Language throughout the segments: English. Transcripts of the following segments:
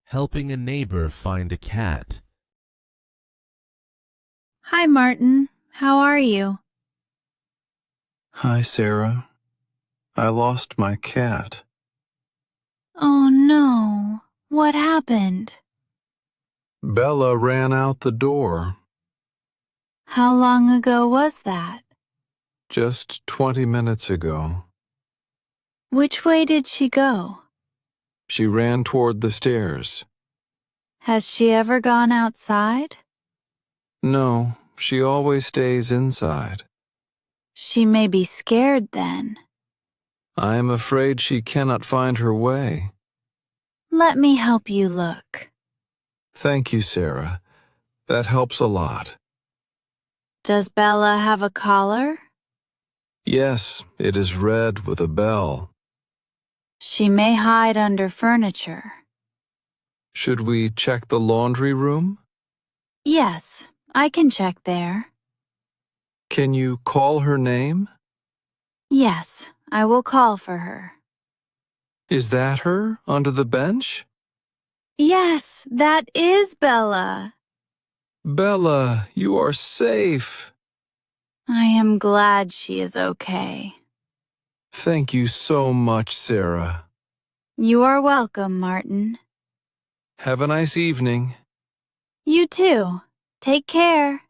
helping a neighbor find a cat. Hi, Martin. How are you? Hi, Sarah. I lost my cat. Oh, no. What happened? Bella ran out the door. How long ago was that? Just 20 minutes ago. Which way did she go? She ran toward the stairs. Has she ever gone outside? No, she always stays inside. She may be scared then. I am afraid she cannot find her way. Let me help you look. Thank you, Sarah. That helps a lot. Does Bella have a collar? Yes, it is red with a bell. She may hide under furniture. Should we check the laundry room? Yes, I can check there. Can you call her name? Yes, I will call for her. Is that her under the bench? Yes, that is Bella. Bella, you are safe. I am glad she is okay. Thank you so much, Sarah. You are welcome, Martin. Have a nice evening. You too. Take care.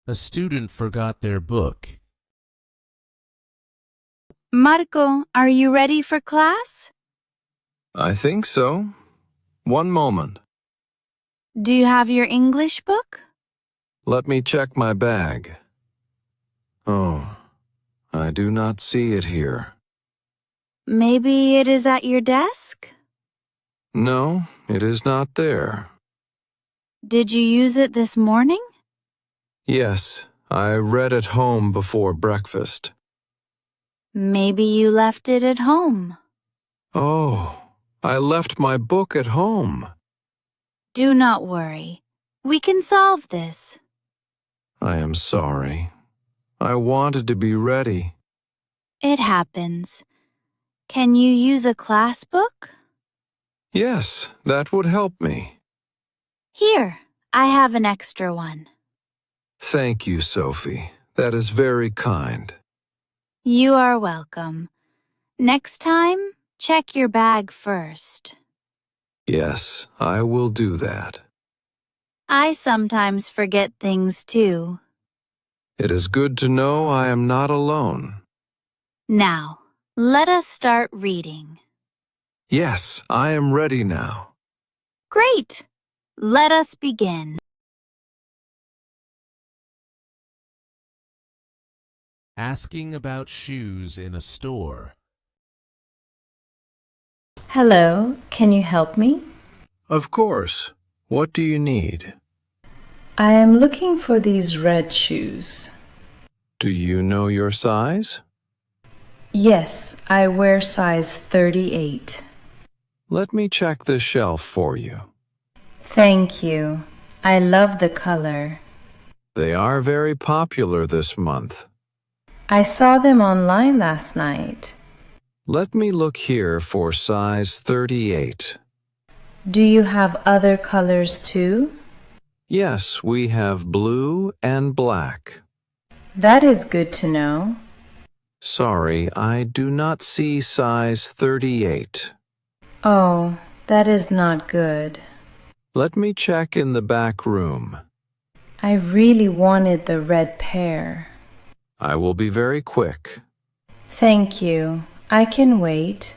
A student forgot their book. Marco, are you ready for class? I think so. One moment. Do you have your English book? Let me check my bag. Oh, I do not see it here. Maybe it is at your desk? No, it is not there. Did you use it this morning? Yes, I read at home before breakfast. Maybe you left it at home. Oh, I left my book at home. Do not worry. We can solve this. I am sorry. I wanted to be ready. It happens. Can you use a class book? Yes, that would help me. Here, I have an extra one. Thank you, Sophie. That is very kind. You are welcome. Next time, check your bag first. Yes, I will do that. I sometimes forget things too. It is good to know I am not alone. Now, let us start reading. Yes, I am ready now. Great! Let us begin. Asking about shoes in a store. Hello, can you help me? Of course. What do you need? I am looking for these red shoes. Do you know your size? Yes, I wear size 38. Let me check the shelf for you. Thank you. I love the color. They are very popular this month. I saw them online last night. Let me look here for size 38. Do you have other colors too? Yes, we have blue and black. That is good to know. Sorry, I do not see size 38. Oh, that is not good. Let me check in the back room. I really wanted the red pair. I will be very quick. Thank you. I can wait.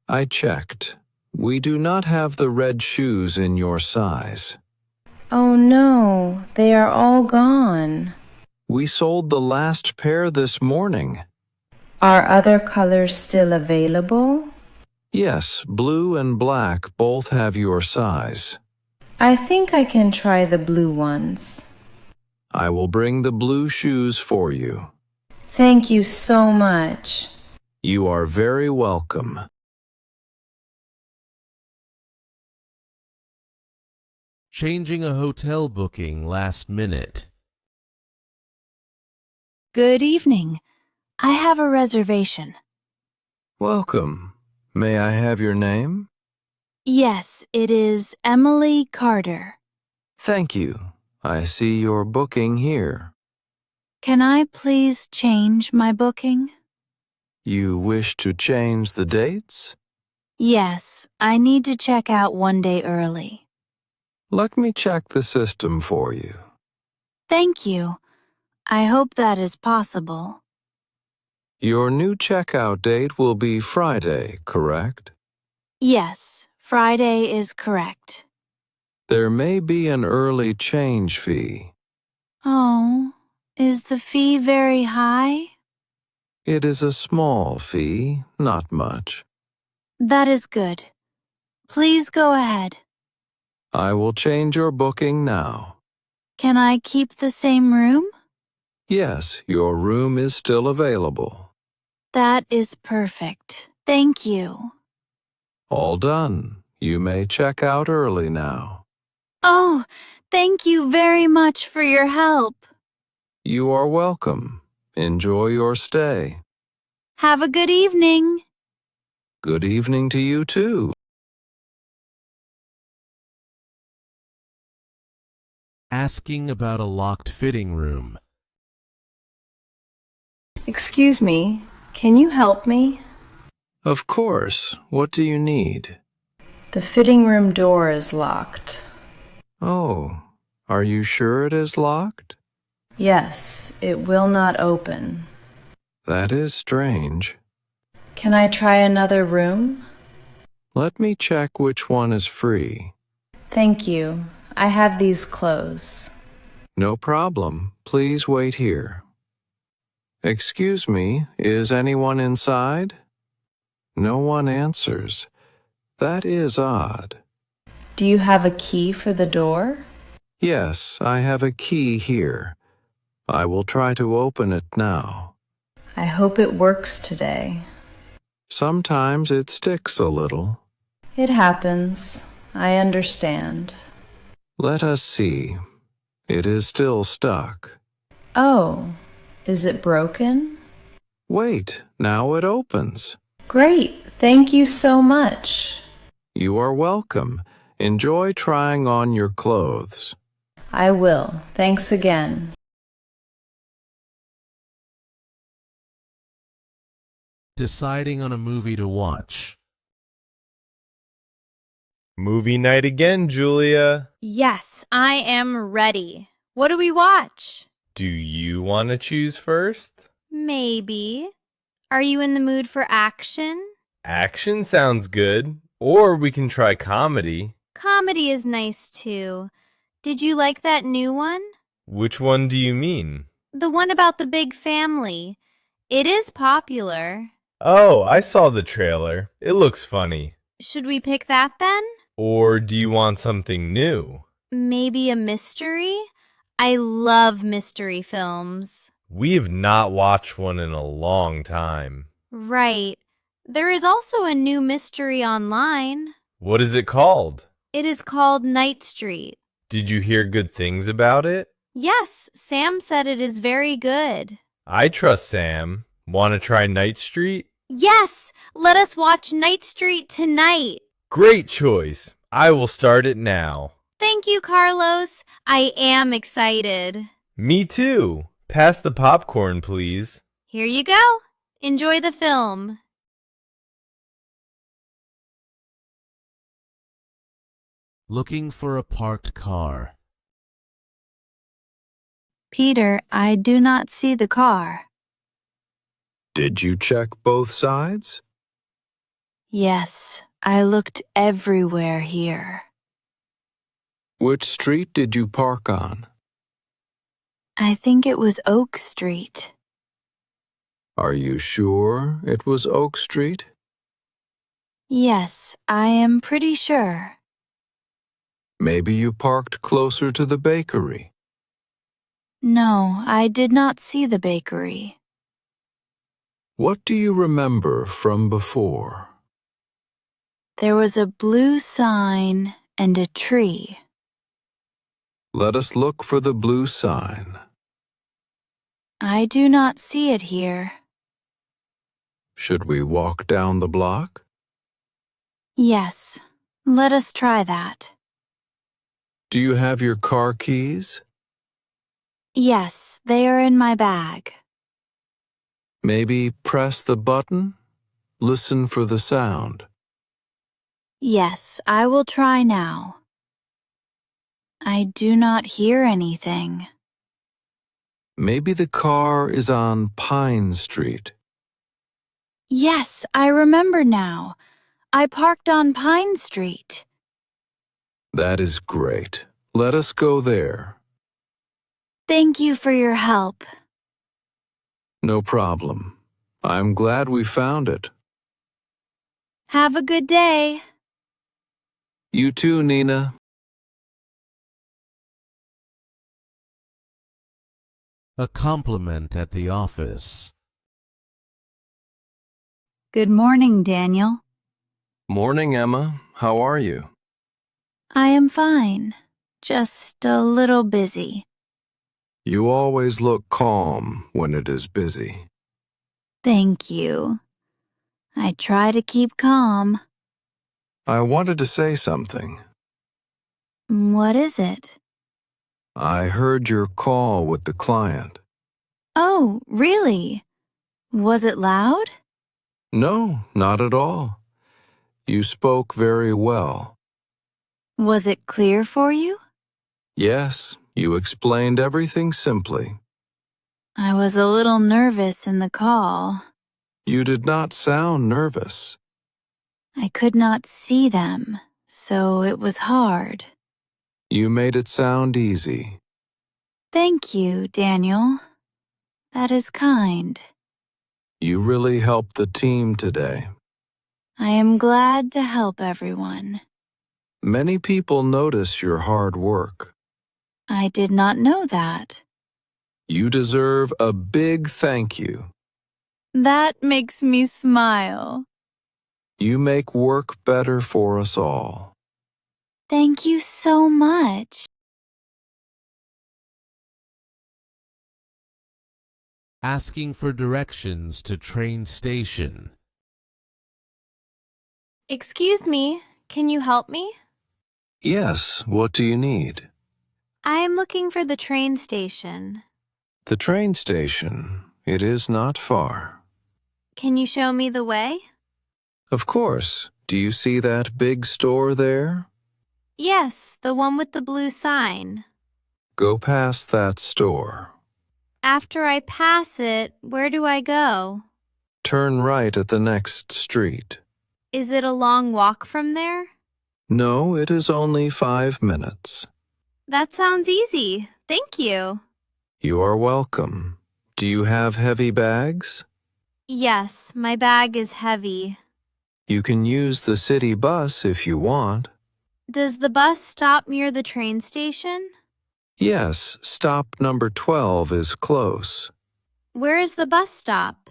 I checked. We do not have the red shoes in your size. Oh no, they are all gone. We sold the last pair this morning. Are other colors still available? Yes, blue and black both have your size. I think I can try the blue ones. I will bring the blue shoes for you. Thank you so much. You are very welcome. Changing a hotel booking last minute. Good evening. I have a reservation. Welcome. May I have your name? Yes, it is Emily Carter. Thank you. I see your booking here. Can I please change my booking? You wish to change the dates? Yes, I need to check out one day early. Let me check the system for you. Thank you. I hope that is possible. Your new checkout date will be Friday, correct? Yes, Friday is correct. There may be an early change fee. Oh, is the fee very high? It is a small fee, not much. That is good. Please go ahead. I will change your booking now. Can I keep the same room? Yes, your room is still available. That is perfect. Thank you. All done. You may check out early now. Oh, thank you very much for your help. You are welcome. Enjoy your stay. Have a good evening. Good evening to you too. Asking about a locked fitting room. Excuse me, can you help me? Of course. What do you need? The fitting room door is locked. Oh, are you sure it is locked? Yes, it will not open. That is strange. Can I try another room? Let me check which one is free. Thank you. I have these clothes. No problem. Please wait here. Excuse me, is anyone inside? No one answers. That is odd. Do you have a key for the door? Yes, I have a key here. I will try to open it now. I hope it works today. Sometimes it sticks a little. It happens. I understand. Let us see. It is still stuck. Oh, is it broken? Wait, now it opens. Great. Thank you so much. You are welcome. Enjoy trying on your clothes. I will. Thanks again. Deciding on a movie to watch. Movie night again, Julia. Yes, I am ready. What do we watch? Do you want to choose first? Maybe. Are you in the mood for action? Action sounds good. Or we can try comedy. Comedy is nice too. Did you like that new one? Which one do you mean? The one about the big family. It is popular. Oh, I saw the trailer. It looks funny. Should we pick that then? Or do you want something new? Maybe a mystery? I love mystery films. We have not watched one in a long time. Right. There is also a new mystery online. What is it called? It is called Night Street. Did you hear good things about it? Yes, Sam said it is very good. I trust Sam. Want to try Night Street? Yes, let us watch Night Street tonight. Great choice. I will start it now. Thank you, Carlos. I am excited. Me too. Pass the popcorn, please. Here you go. Enjoy the film. Looking for a parked car. Peter, I do not see the car. Did you check both sides? Yes, I looked everywhere here. Which street did you park on? I think it was Oak Street. Are you sure it was Oak Street? Yes, I am pretty sure. Maybe you parked closer to the bakery. No, I did not see the bakery. What do you remember from before? There was a blue sign and a tree. Let us look for the blue sign. I do not see it here. Should we walk down the block? Yes, let us try that. Do you have your car keys? Yes, they are in my bag. Maybe press the button? Listen for the sound. Yes, I will try now. I do not hear anything. Maybe the car is on Pine Street. Yes, I remember now. I parked on Pine Street. That is great. Let us go there. Thank you for your help. No problem. I'm glad we found it. Have a good day. You too, Nina. A compliment at the office. Good morning, Daniel. Morning, Emma. How are you? I am fine, just a little busy. You always look calm when it is busy. Thank you. I try to keep calm. I wanted to say something. What is it? I heard your call with the client. Oh, really? Was it loud? No, not at all. You spoke very well. Was it clear for you? Yes, you explained everything simply. I was a little nervous in the call. You did not sound nervous. I could not see them, so it was hard. You made it sound easy. Thank you, Daniel. That is kind. You really helped the team today. I am glad to help everyone. Many people notice your hard work. I did not know that. You deserve a big thank you. That makes me smile. You make work better for us all. Thank you so much. Asking for directions to train station. Excuse me, can you help me? Yes, what do you need? I am looking for the train station. The train station. It is not far. Can you show me the way? Of course. Do you see that big store there? Yes, the one with the blue sign. Go past that store. After I pass it, where do I go? Turn right at the next street. Is it a long walk from there? No, it is only 5 minutes. That sounds easy. Thank you. You are welcome. Do you have heavy bags? Yes, my bag is heavy. You can use the city bus if you want. Does the bus stop near the train station? Yes, stop number 12 is close. Where is the bus stop?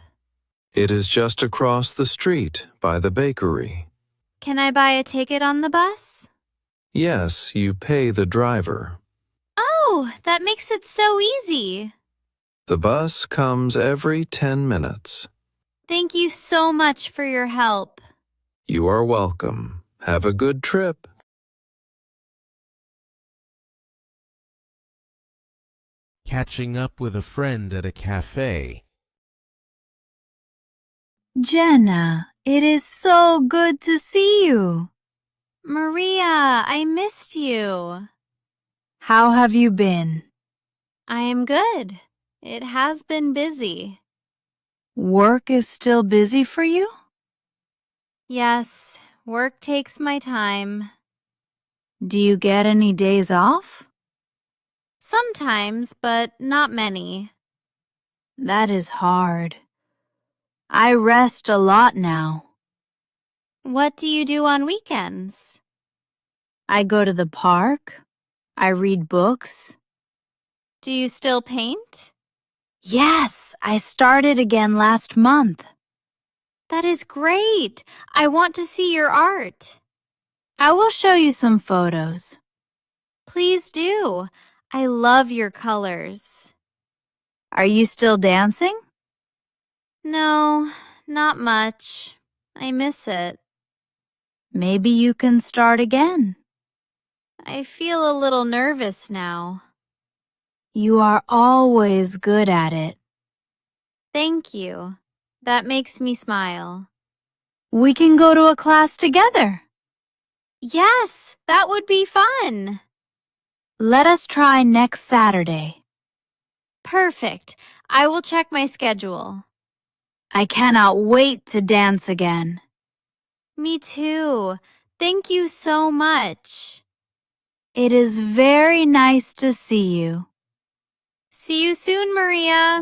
It is just across the street by the bakery. Can I buy a ticket on the bus? Yes, you pay the driver. Oh, that makes it so easy. The bus comes every 10 minutes. Thank you so much for your help. You are welcome. Have a good trip. Catching up with a friend at a cafe. Jenna, it is so good to see you. Maria, I missed you. How have you been? I am good. It has been busy. Work is still busy for you? Yes, work takes my time. Do you get any days off? Sometimes, but not many. That is hard. I rest a lot now. What do you do on weekends? I go to the park. I read books. Do you still paint? Yes, I started again last month. That is great. I want to see your art. I will show you some photos. Please do. I love your colors. Are you still dancing? No, Not much. I miss it. Maybe you can start again. I feel a little nervous now. You are always good at it. Thank you. That makes me smile. We can go to a class together. Yes, that would be fun. Let us try next Saturday. Perfect. I will check my schedule. I cannot wait to dance again. Me too. Thank you so much. It is very nice to see you. See you soon, Maria.